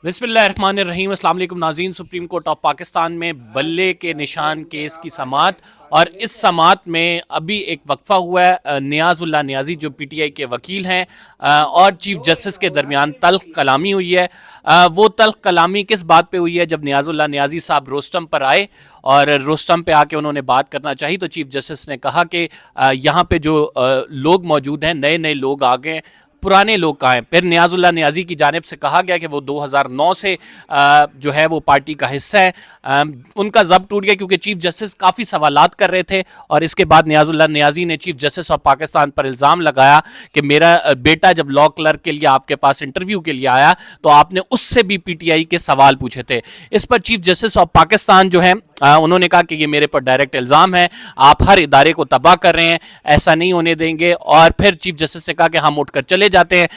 بسم اللہ الرحمن الرحیم. السلام علیکم ناظرین. سپریم کورٹ آف پاکستان میں بلے کے نشان کیس کی سماعت، اور اس سماعت میں ابھی ایک وقفہ ہوا ہے. نیاز اللہ نیازی جو پی ٹی آئی کے وکیل ہیں اور چیف جسٹس کے درمیان تلخ کلامی ہوئی ہے. وہ تلخ کلامی کس بات پہ ہوئی ہے؟ جب نیاز اللہ نیازی صاحب روسٹم پر آئے اور روسٹم پہ آ کے انہوں نے بات کرنا چاہی تو چیف جسٹس نے کہا کہ یہاں پہ جو لوگ موجود ہیں، نئے نئے لوگ آ گئے، پرانے لوگ کہاں ہیں؟ پھر نیاز اللہ نیازی کی جانب سے کہا گیا کہ وہ 2009 سے جو ہے وہ پارٹی کا حصہ ہے. ان کا ضبط ٹوٹ گیا کیونکہ چیف جسٹس کافی سوالات کر رہے تھے، اور اس کے بعد نیاز اللہ نیازی نے چیف جسٹس آف پاکستان پر الزام لگایا کہ میرا بیٹا جب لا کلرک کے لیے آپ کے پاس انٹرویو کے لیے آیا تو آپ نے اس سے بھی پی ٹی آئی کے سوال پوچھے تھے. اس پر چیف جسٹس آف پاکستان جو ہے انہوں نے کہا کہ یہ میرے پر ڈائریکٹ الزام ہے، آپ ہر ادارے کو تباہ کر رہے ہیں، ایسا نہیں ہونے دیں گے. اور پھر چیف جسٹس نے کہا کہ ہم اٹھ کر چلے جاتے ہیں.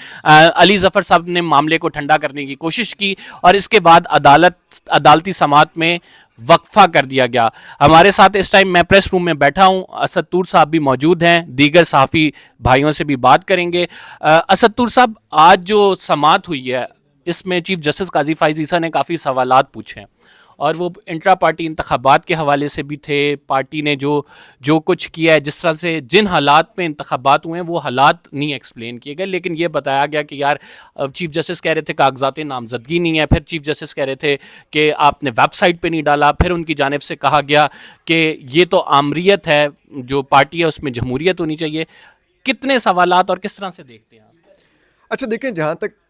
علی ظفر صاحب نے معاملے کو ٹھنڈا کرنے کی کوشش کی اور اس کے بعد عدالتی سماعت میں وقفہ کر دیا گیا. ہمارے ساتھ اس ٹائم میں پریس روم میں بیٹھا ہوں، اسد طور صاحب بھی موجود ہیں، دیگر صحافی بھائیوں سے بھی بات کریں گے. اسد طور صاحب، آج جو سماعت ہوئی ہے اس میں چیف جسٹس قاضی فائز عیسیٰ نے کافی سوالات پوچھے ہیں، اور وہ انٹرا پارٹی انتخابات کے حوالے سے بھی تھے. پارٹی نے جو کچھ کیا ہے، جس طرح سے جن حالات میں انتخابات ہوئے ہیں وہ حالات نہیں ایکسپلین کیے گئے، لیکن یہ بتایا گیا کہ یار چیف جسٹس کہہ رہے تھے کاغذات نامزدگی نہیں ہے، پھر چیف جسٹس کہہ رہے تھے کہ آپ نے ویب سائٹ پہ نہیں ڈالا، پھر ان کی جانب سے کہا گیا کہ یہ تو آمریت ہے، جو پارٹی ہے اس میں جمہوریت ہونی چاہیے. کتنے سوالات اور کس طرح سے دیکھتے ہیں آپ؟ اچھا دیکھیں، جہاں تک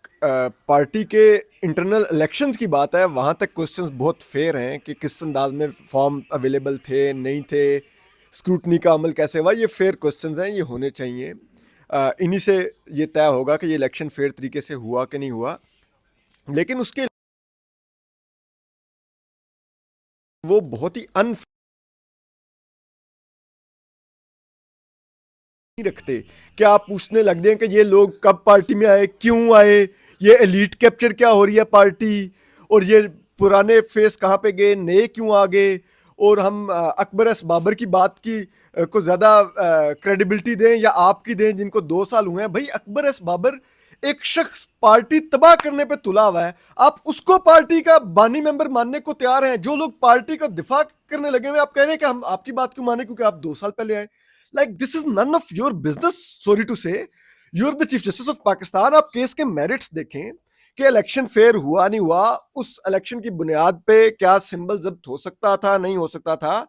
پارٹی کے انٹرنل الیکشنز کی بات ہے وہاں تک کوسچنز بہت فیئر ہیں کہ کس انداز میں فارم اویلیبل تھے نہیں تھے، اسکروٹنی کا عمل کیسے ہوا. یہ فیئر کوسچنز ہیں، یہ ہونے چاہیے. انہی سے یہ طے ہوگا کہ یہ الیکشن فیئر طریقے سے ہوا کہ نہیں ہوا. لیکن اس کے وہ بہت ہی رکھتے کہ آپ پوچھنے لگ جائیں کہ یہ لوگ کب پارٹی میں آئے، کیوں آئے، یہ ایلیٹ کیپچر کیا ہو رہی ہے پارٹی، اور یہ پرانے فیس کہاں پہ گئے، نئے کیوں آ گئے. اور ہم اکبر ایس بابر کی بات کی کو زیادہ کریڈیبلٹی دیں یا آپ کی دیں جن کو 2 سال ہوئے ہیں. بھائی اکبر ایس بابر ایک شخص پارٹی تباہ کرنے پہ تلا ہوا ہے، آپ اس کو پارٹی کا بانی ممبر ماننے کو تیار ہیں. جو لوگ پارٹی کا دفاع کرنے لگے ہوئے، آپ کہہ رہے ہیں کہ ہم آپ کی بات کیوں مانیں کیونکہ آپ 2 سال پہلے آئے. Like this is none of your business, sorry to say. You're the Chief Justice of Pakistan. آپ کیس کے میرٹس دیکھیں کہ الیکشن فیئر ہوا نہیں ہوا، اس الیکشن کی بنیاد پہ کیا سمبل ضبط ہو سکتا تھا نہیں ہو سکتا تھا،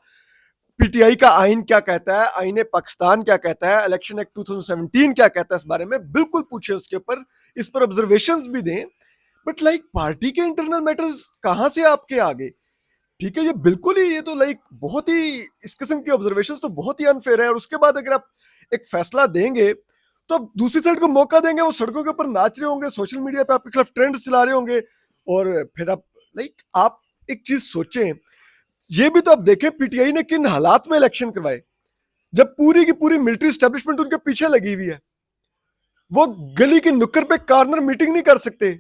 پی ٹی آئی کا آئین کیا کہتا ہے، آئین پاکستان کیا کہتا ہے، الیکشن ایکٹ 2017 کیا کہتا ہے، اس بارے میں بالکل پوچھیں، اس کے اوپر اس پر آبزرویشنز بھی دیں. بٹ لائک پارٹی کے انٹرنل میٹرز کہاں سے آپ کے آگے؟ ٹھیک ہے، یہ بالکل ہی، یہ تو لائک بہت ہی اس قسم کی آبزرویشنز تو بہت ہی انفیئر ہے. اور اس کے بعد اگر آپ ایک فیصلہ دیں گے تو آپ دوسری سائڈ کو موقع دیں گے، وہ سڑکوں کے اوپر ناچ رہے ہوں گے، سوشل میڈیا پہ آپ کے خلاف ٹرینڈز چلا رہے ہوں گے. اور پھر آپ ایک چیز سوچیں، یہ بھی تو آپ دیکھیں پی ٹی آئی نے کن حالات میں الیکشن کروائے، جب پوری کی پوری ملٹری اسٹیبلشمنٹ ان کے پیچھے لگی ہوئی ہے. وہ گلی کی نکر پہ کارنر میٹنگ نہیں کر سکتے.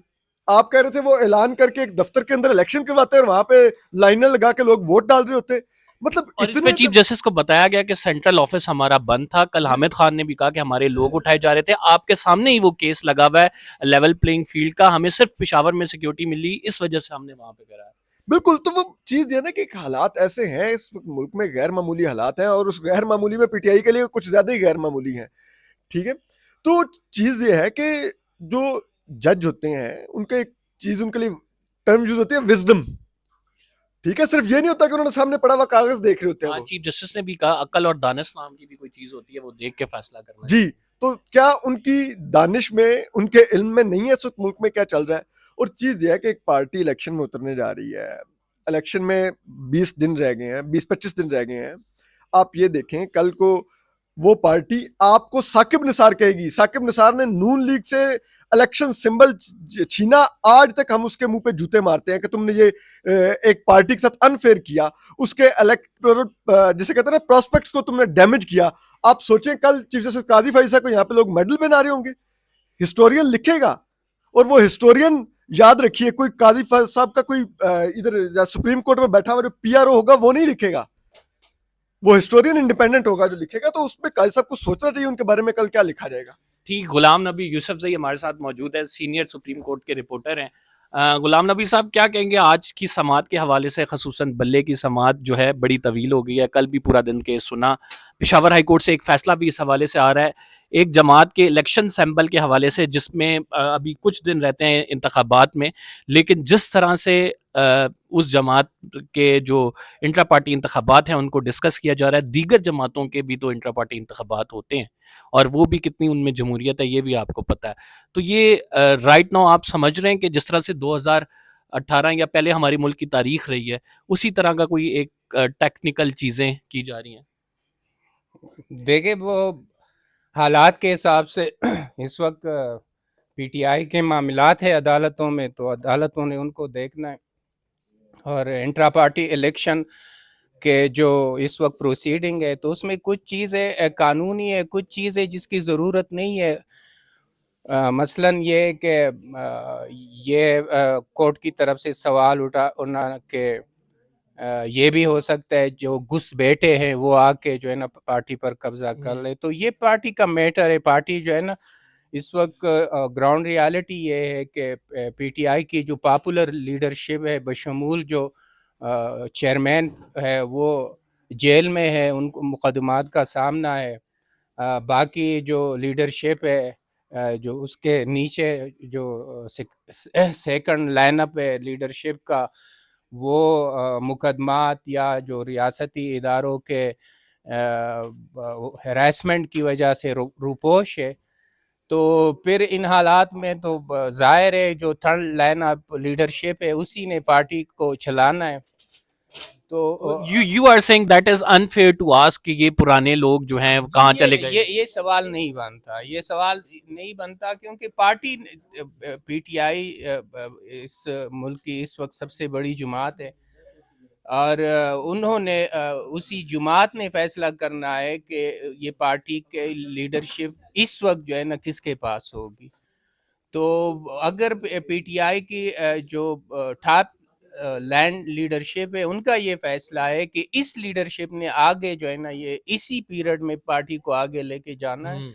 آپ کہہ رہے تھے وہ اعلان کر کے ایک دفتر کے اندر الیکشن کرواتے ہیں اور وہاں پہ لائنیں لگا کے لوگ ووٹ ڈال رہے ہوتے. مطلب اور اس میں اتنے چیف جسٹس کو بتایا گیا کہ سینٹرل آفس ہمارا بند تھا. کل حامد خان نے بھی کہا کہ ہمارے لوگ اٹھائے جا رہے تھے. آپ کے سامنے ہی وہ کیس لگا ہوا ہے لیول پلینگ فیلڈ کا، ہمیں صرف پشاور میں سیکیورٹی ملی، اس وجہ سے ہم نے وہاں پہ کرایا. بالکل. تو وہ چیز یہ نا کہ حالات ایسے ہیں اس وقت ملک میں، غیر معمولی حالات ہیں، اور اس غیر معمولی میں پی ٹی آئی کے لیے کچھ زیادہ ہی غیر معمولی ہیں. ٹھیک ہے، تو چیز یہ ہے کہ جو جج ہوتے ہیں ان کا ایک چیز ان کے لیے ٹرم یوز ہوتی ہے وزڈم. ٹھیک ہے، صرف یہ نہیں ہوتا کہ انہوں نے سامنے پڑا ہوا کاغذ دیکھ رہے ہوتے ہیں. وہ چیف جسٹس نے بھی کہا عقل اور دانش نام کی بھی کوئی چیز ہوتی ہے، وہ دیکھ کے فیصلہ کرنا. جی، تو کیا ان کی دانش میں، ان کے علم میں نہیں ہے اس وقت ملک میں کیا چل رہا ہے؟ اور چیز یہ ہے کہ ایک پارٹی الیکشن میں اترنے جا رہی ہے، الیکشن میں 20 دن رہ گئے ہیں، 20-25 دن رہ گئے ہیں. آپ یہ دیکھیں کل کو وہ پارٹی آپ کو ثاقب نثار کہے گی، ثاقب نثار نے نون لیگ سے الیکشن سمبل چھینا، آج تک ہم اس کے منہ پہ جوتے مارتے ہیں کہ تم نے یہ ایک پارٹی کے ساتھ انفیئر کیا، اس کے الیکٹورل جسے کہتے ہیں نا پراسپیکٹس کو تم نے ڈیمیج کیا. آپ سوچیں کل چیف جسٹس قاضی فائز صاحب کو یہاں پہ لوگ میڈل بنا رہے ہوں گے، ہسٹورین لکھے گا. اور وہ ہسٹورین یاد رکھیے، کوئی قاضی فائز صاحب کا کوئی ادھر سپریم کورٹ میں بیٹھا ہوا جو پی آر او ہوگا وہ نہیں لکھے گا، وہ ہسٹورین انڈیپینڈنٹ ہوگا جو لکھے گا. تو اس میں قاضی صاحب کو سوچنا چاہیے ان کے بارے میں کل کیا لکھا جائے گا. ٹھیک. غلام نبی یوسف زئی ہمارے ساتھ موجود ہے، سینئر سپریم کورٹ کے رپورٹر ہیں. غلام نبی صاحب کیا کہیں گے آج کی سماعت کے حوالے سے، خصوصاً بلے کی سماعت جو ہے بڑی طویل ہو گئی ہے، کل بھی پورا دن کیس سنا، پشاور ہائی کورٹ سے ایک فیصلہ بھی اس حوالے سے آ رہا ہے، ایک جماعت کے الیکشن سیمبل کے حوالے سے جس میں ابھی کچھ دن رہتے ہیں انتخابات میں، لیکن جس طرح سے اس جماعت کے جو انٹرا پارٹی انتخابات ہیں ان کو ڈسکس کیا جا رہا ہے، دیگر جماعتوں کے بھی تو انٹرا پارٹی انتخابات ہوتے ہیں اور وہ بھی کتنی ان میں جمہوریت ہے یہ بھی آپ کو پتہ ہے. تو یہ رائٹ ناؤ آپ سمجھ رہے ہیں کہ جس طرح سے 2018 یا پہلے ہماری ملک کی تاریخ رہی ہے اسی طرح کا کوئی ایک ٹیکنیکل چیزیں کی جا رہی ہیں؟ دیکھیں وہ حالات کے حساب سے اس وقت پی ٹی آئی کے معاملات ہے عدالتوں میں، تو عدالتوں نے ان کو دیکھنا ہے، اور انٹرا پارٹی الیکشن کہ جو اس وقت پروسیڈنگ ہے تو اس میں کچھ چیزیں قانونی ہے، کچھ چیزیں جس کی ضرورت نہیں ہے. مثلاً یہ کہ یہ کورٹ کی طرف سے سوال اٹھا کہ یہ بھی ہو سکتا ہے جو گھس بیٹھے ہیں وہ آ کے جو ہے نا پارٹی پر قبضہ کر لے. تو یہ پارٹی کا میٹر ہے. پارٹی جو ہے نا اس وقت گراؤنڈ ریالٹی یہ ہے کہ پی ٹی آئی کی جو پاپولر لیڈرشپ ہے بشمول جو چیئرمین ہے وہ جیل میں ہے، ان کو مقدمات کا سامنا ہے. باقی جو لیڈرشپ ہے جو اس کے نیچے جو سیکنڈ لائن اپ ہے لیڈرشپ کا، وہ مقدمات یا جو ریاستی اداروں کے ہراسمنٹ کی وجہ سے روپوش ہے. تو پھر ان حالات میں تو ظاہر ہے جو تھرڈ لائن اپ لیڈرشپ ہے اسی نے پارٹی کو چلانا ہے. تو you are seeing that is unfair to ask کہ یہ پرانے لوگ جو ہیں کہاں چلے گئے؟ یہ سوال نہیں بنتا، یہ سوال نہیں بنتا کیونکہ پارٹی پی ٹی آئی اس ملک کی اس وقت سب سے بڑی جماعت ہے، اور انہوں نے اسی جماعت نے فیصلہ کرنا ہے کہ یہ پارٹی کے لیڈرشپ اس وقت جو ہے نا کس کے پاس ہوگی. تو اگر پی ٹی آئی کی جو ٹاپ لینڈ لیڈرشپ ہے ان کا یہ فیصلہ ہے کہ اس لیڈرشپ نے آگے جو ہے نا یہ اسی پیریڈ میں پارٹی کو آگے لے کے جانا ہے،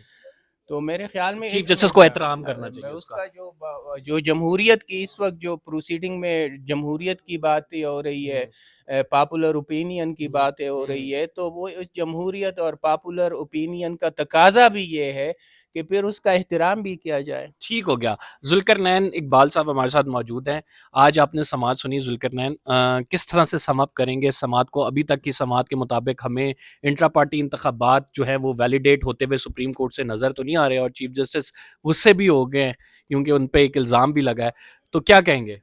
تو میرے خیال میں چیف جسٹس کو احترام کرنا چاہیے اس کا جو جمہوریت کی اس وقت جو پروسیڈنگ میں جمہوریت کی باتیں ہو رہی ہے، پاپولر اوپینین کی باتیں ہو رہی ہے، تو وہ جمہوریت اور پاپولر اوپینین کا تقاضا بھی یہ ہے کہ پھر اس کا احترام بھی کیا جائے. ٹھیک ہو گیا. ذوالقرنین اقبال صاحب ہمارے ساتھ موجود ہیں. آج آپ نے سماعت سنی ذوالقرنین، کس طرح سے سم اپ کریں گے سماعت کو؟ ابھی تک کی سماعت کے مطابق ہمیں انٹرا پارٹی انتخابات جو ہیں وہ ویلیڈیٹ ہوتے ہوئے سپریم کورٹ سے نظر تو نہیں آ رہے، اور چیف جسٹس غصے بھی ہو گئے ہیں کیونکہ ان پہ ایک الزام بھی لگا ہے، تو کیا کہیں گے؟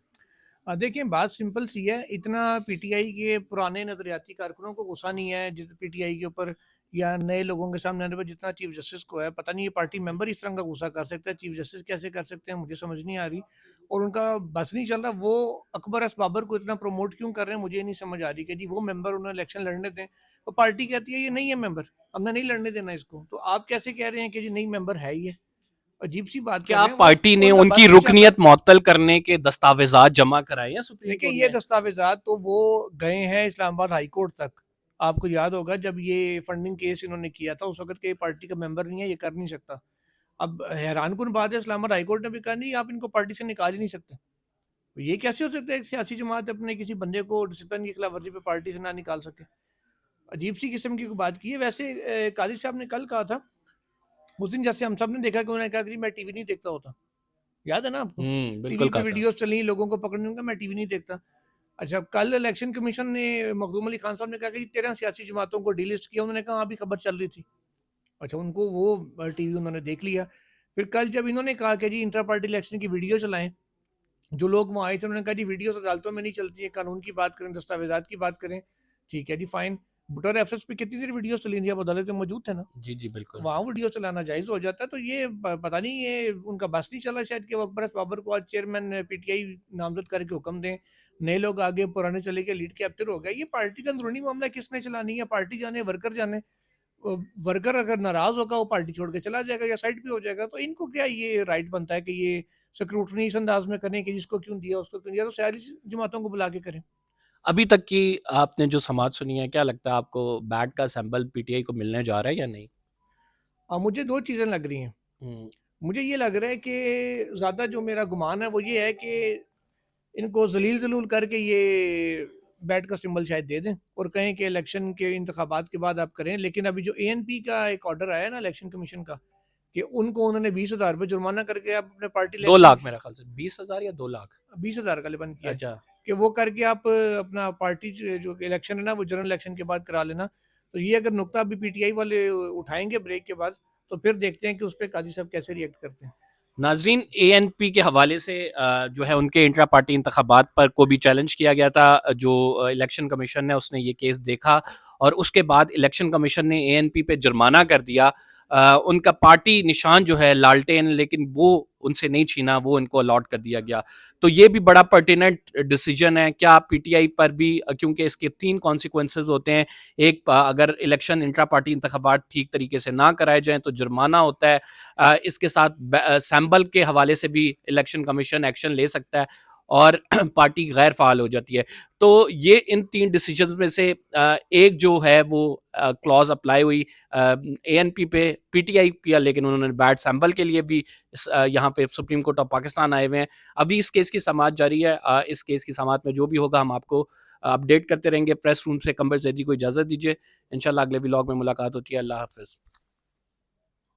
دیکھیں بات سمپل سی ہے، اتنا پی ٹی آئی کے پرانے نظریاتی کارکنوں کو غصہ نہیں ہے جس پی ٹی آئی کے اوپر یا نئے لوگوں کے سامنے آنے پر جتنا چیف جسٹس کو ہے. پتہ نہیں یہ پارٹی ممبر اس طرح کا غصہ کر سکتا ہے، چیف جسٹس کیسے کر سکتے ہیں مجھے سمجھ نہیں آ رہی، اور ان کا بس نہیں چل رہا. وہ اکبر اس بابر کو اتنا پروموٹ کیوں کر رہے ہیں مجھے نہیں سمجھ آ رہی کہ جی وہ ممبر انہیں الیکشن لڑنے دیں، تو پارٹی کہتی ہے یہ نہیں ہے ممبر، ہم نے نہیں لڑنے دینا اس کو. تو آپ کیسے کہہ رہے ہیں کہ جی نہیں ممبر ہے یہ؟ عجیب سی بات کر کیا رہے ہیں. پارٹی نے ان کا ان کی بس نہیں چلتا. رکنیت معطل کرنے کے دستاویزات جمع کرائے ہیں سپریم دیکھیں کورٹ یہ میں؟ دستاویزات تو وہ گئے ہیں اسلام آباد ہائی کورٹ تک. آپ کو یاد ہوگا جب یہ فنڈنگ کیس انہوں نے کیا تھا اس وقت کہ پارٹی کا ممبر نہیں ہے یہ کر نہیں سکتا. اب حیران کن بات ہے اسلام آباد ہائی کورٹ نے بھی کہا نہیں آپ ان کو پارٹی سے نکال ہی نہیں سکتے. یہ کیسے ہو سکتا ہے ایک سیاسی جماعت اپنے کسی بندے کو ڈسپلن کی خلاف ورزی پہ پارٹی سے نہ نکال سکے؟ عجیب سی قسم کی بات کی ہے. ویسے قاضی صاحب نے کل کہا تھا اس دن جیسے ہم سب نے دیکھا کہ انہوں نے کہا کہ میں ٹی وی نہیں دیکھتا ہوتا، یاد ہے نا آپ کو؟ ٹی وی پہ ویڈیوز چلی لوگوں کو پکڑنے کا، میں ٹی وی نہیں دیکھتا. اچھا کل الیکشن کمیشن نے مخدوم علی خان صاحب نے کہا کہ 13 سیاسی جماعتوں کو ڈی لسٹ کیا، انہوں نے کہا ابھی خبر چل رہی تھی. اچھا ان کو وہ ٹی وی انہوں نے دیکھ لیا. پھر کل جب انہوں نے کہا کہ جی انٹرا پارٹی الیکشن کی ویڈیو چلائیں، جو لوگ وہاں آئے تھے انہوں نے کہا جی ویڈیوز عدالتوں میں نہیں چلتی ہیں، قانون کی بات کریں، دستاویزات کی بات کریں. ٹھیک ہے جی فائن. بٹور ریفرنس پہ کتنی دیر ویڈیوز چلی تھی، آپ عدالت میں موجود تھے نا؟ جی جی بالکل. وہاں ویڈیو چلانا جائز ہو جاتا ہے. تو یہ پتہ نہیں یہ ان کا بس نہیں چلا شاید کہ وہ اکبر بابر کو آج چیئرمین پی ٹی آئی نامزد کر کے حکم دیں، نئے لوگ آگے پرانے چلے کے لیڈ کیپٹر ہو گئے. یہ پارٹی کا اندرونی معاملہ کس نے چلانی ہے؟ پارٹی جانے ورکر جانے. ورکر اگر ناراض ہوگا وہ پارٹی چھوڑ کے چلا جائے گا یا سائڈ پہ ہو جائے گا. تو ان کو کیا یہ رائٹ بنتا ہے کہ یہ سکروٹنی اس انداز میں کریں کہ جس کو کیوں دیا اس کو کیوں دیا؟ تو ساری جماعتوں کو بلا کے کریں. ابھی تک کی آپ نے جو سماعت سنی ہے کیا لگتا ہے آپ کو بیٹ کا سیمبل پی ٹی آئی کو ملنے جا رہا ہے یا نہیں؟ مجھے دو چیزیں لگ رہی ہیں. مجھے یہ لگ رہا ہے کہ زیادہ جو میرا گمان ہے وہ یہ ہے کہ ان کو ذلیل ذلول کر کے یہ بیٹ کا سمبل شاید دے دیں اور کہیں کہ الیکشن کے انتخابات کے بعد آپ کریں. لیکن ابھی جو ANP کا ایک آرڈر آیا نا الیکشن کمیشن کا کہ ان کو انہوں نے 20,000 روپے جرمانہ کر کے آپ اپنے پارٹی 2 لاکھ میرا خیال سے 20,000 یا 2 لاکھ 20,000 کا لبن کیا اچھا کہ وہ کر کے آپ اپنا پارٹی جو الیکشن ہے نا وہ جنرل الیکشن کے بعد کرا لینا. تو یہ اگر نقطہ ابھی PTI والے اٹھائیں گے بریک کے بعد تو پھر دیکھتے ہیں کہ اس پہ قاضی صاحب کیسے ریئیکٹ کرتے ہیں. ناظرین ANP کے حوالے سے جو ہے ان کے انٹرا پارٹی انتخابات پر کو بھی چیلنج کیا گیا تھا. جو الیکشن کمیشن نے اس نے یہ کیس دیکھا اور اس کے بعد الیکشن کمیشن نے ANP پہ جرمانہ کر دیا. ان کا پارٹی نشان جو ہے لالٹین لیکن وہ ان سے نہیں چھینا, وہ ان کو الاٹ کر دیا گیا. تو یہ بھی بڑا پرٹیننٹ ڈیسیجن ہے. کیا PTI پر بھی, کیونکہ اس کے 3 کانسیکوینسز ہوتے ہیں. ایک, اگر الیکشن انٹرا پارٹی انتخابات ٹھیک طریقے سے نہ کرائے جائیں تو جرمانہ ہوتا ہے. اس کے ساتھ سیمبل کے حوالے سے بھی الیکشن کمیشن ایکشن لے سکتا ہے اور پارٹی غیر فعال ہو جاتی ہے. تو یہ ان 3 ڈیسیجنز میں سے ایک جو ہے وہ کلوز اپلائی ہوئی ANP پہ, PTI کیا لیکن انہوں نے بیٹ سیمبل کے لیے بھی یہاں پہ سپریم کورٹ آف پاکستان آئے ہوئے ہیں. ابھی اس کیس کی سماعت جاری ہے. اس کیس کی سماعت میں جو بھی ہوگا ہم آپ کو اپڈیٹ کرتے رہیں گے. پریس روم سے کمبر زیدی کو اجازت دیجیے. انشاءاللہ اگلے ولاگ میں ملاقات ہوتی ہے. اللہ حافظ.